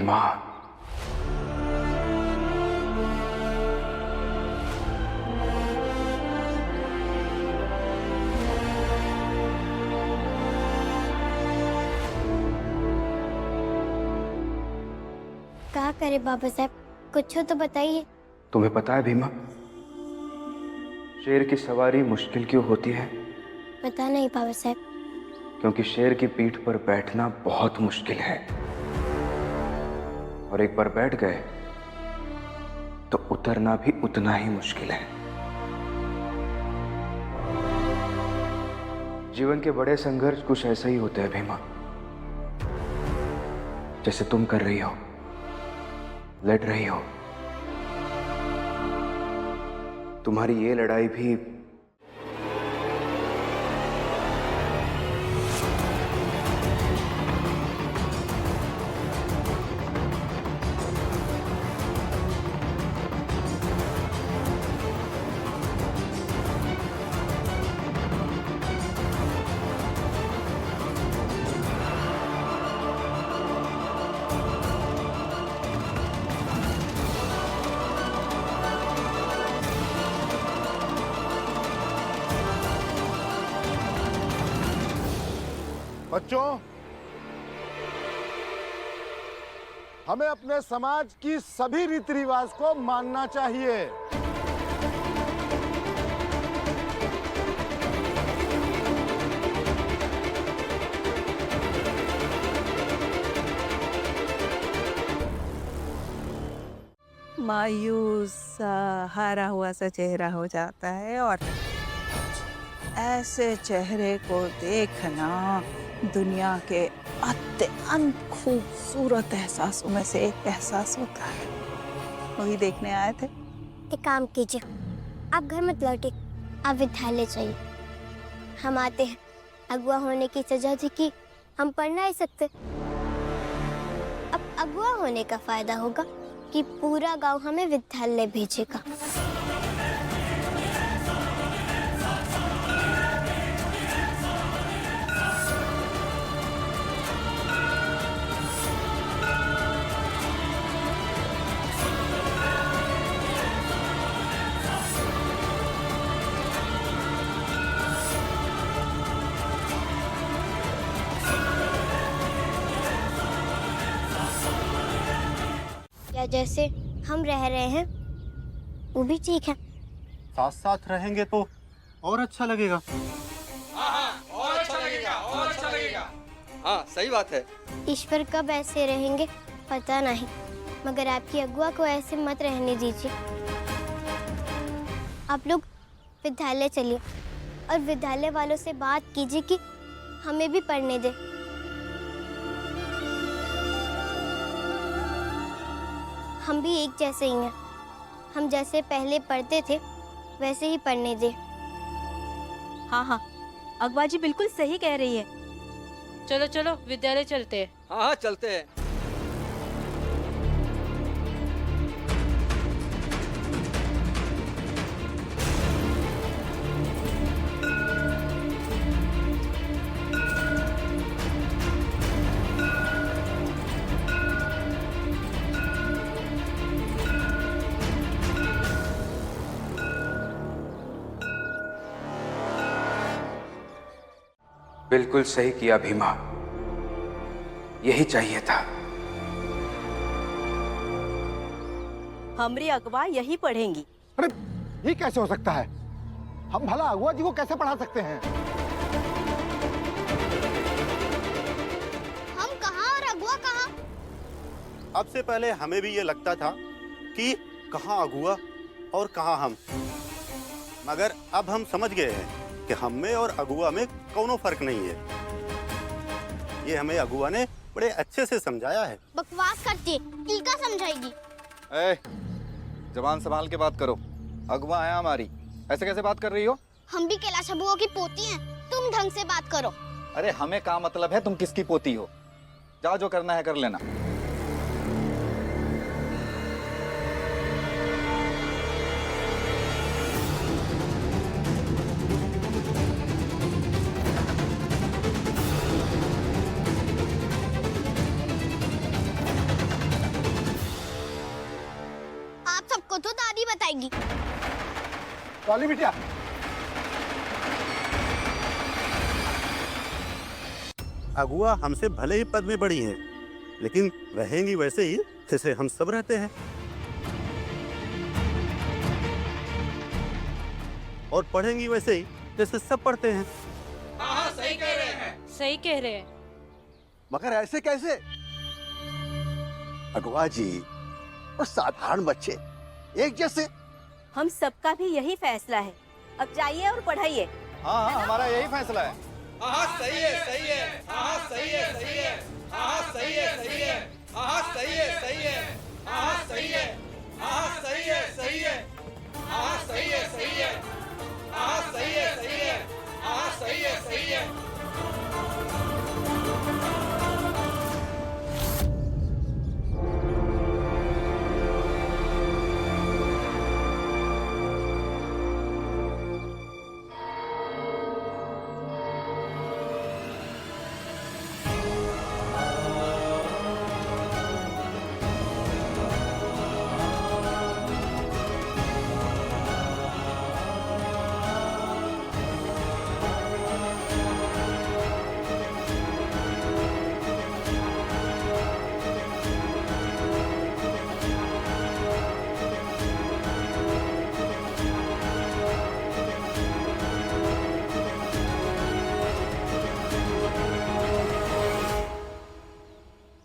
भीमा, क्या करे बाबा साहब, कुछ तो बताइए। तुम्हें पता है भीमा, शेर की सवारी मुश्किल क्यों होती है? पता नहीं बाबा साहब। क्योंकि शेर की पीठ पर बैठना बहुत मुश्किल है, और एक बार बैठ गए तो उतरना भी उतना ही मुश्किल है। जीवन के बड़े संघर्ष कुछ ऐसे ही होते हैं भीमा, जैसे तुम कर रही हो, लड़ रही हो। तुम्हारी ये लड़ाई भी बच्चों, हमें अपने समाज की सभी रीति रिवाज को मानना चाहिए। मायूस सा हारा हुआ सा चेहरा हो जाता है, और ऐसे चेहरे को देखना दुनिया के अत्यंत खूबसूरत एहसासों में से एक एहसास होता है। वही देखने आए थे। एक काम कीजिए, आप घर मत लौटिए, आप विद्यालय जाइए। हम आते हैं। अगुआ होने की सजा थी कि हम पढ़ नहीं सकते। अब अगुआ होने का फायदा होगा कि पूरा गांव हमें विद्यालय भेजेगा। या जैसे हम रह रहे हैं वो भी ठीक है। साथ साथ रहेंगे तो और अच्छा लगेगा। और अच्छा लगेगा। हाँ, सही बात है। ईश्वर कब ऐसे रहेंगे पता नहीं, मगर आपकी अगुआ को ऐसे मत रहने दीजिए। आप लोग विद्यालय चलिए और विद्यालय वालों से बात कीजिए कि हमें भी पढ़ने दे। हम भी एक जैसे ही हैं। हम जैसे पहले पढ़ते थे वैसे ही पढ़ने दे। हाँ हाँ, अगवा जी बिल्कुल सही कह रही है। चलो चलो विद्यालय चलते हैं। हाँ चलते हैं। बिल्कुल सही किया भीमा, यही चाहिए था। हमरी अगवा यही पढ़ेंगी। अरे ये कैसे हो सकता है? हम भला अगुआ जी को कैसे पढ़ा सकते हैं? हम कहाँ और अगुआ कहाँ? अब से पहले हमें भी ये लगता था कि कहाँ अगुआ और कहाँ हम, मगर अब हम समझ गए हैं कि हम में और अगुआ में कोनो फर्क नहीं है। ये हमें अगुआ ने बड़े अच्छे से समझाया है। बकवास करती है, टीका समझाएगी। जबान संभाल के बात करो। अगुआ है हमारी, ऐसे कैसे बात कर रही हो? हम भी कैलाश अबुआ की पोती हैं, तुम ढंग से बात करो। अरे हमें क्या मतलब है तुम किसकी पोती हो? जाओ, जो करना है कर लेना। काली बिटिया, अगुआ हमसे भले ही पद में बड़ी हैं, लेकिन रहेंगी वैसे ही जैसे हम सब रहते हैं, और पढ़ेंगी वैसे ही जैसे सब पढ़ते हैं। सही कह रहे हैं। मगर ऐसे कैसे? अगवा जी और साधारण बच्चे एक जैसे। हम सबका भी यही फैसला है। अब जाइए और पढ़ाइए। हाँ हाँ, हमारा यही फैसला है। हाँ सही है सही है, हाँ सही है सही है, हाँ सही है सही है, हाँ सही है सही है, हाँ सही है, हाँ सही है सही है, हाँ सही है सही है, हाँ सही है सही है, हाँ सही है सही है।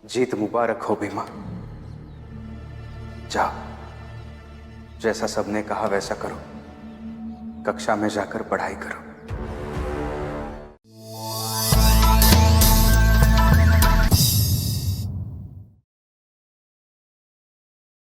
जीत मुबारक हो भीमा। जाओ, जैसा सबने कहा वैसा करो, कक्षा में जाकर पढ़ाई करो।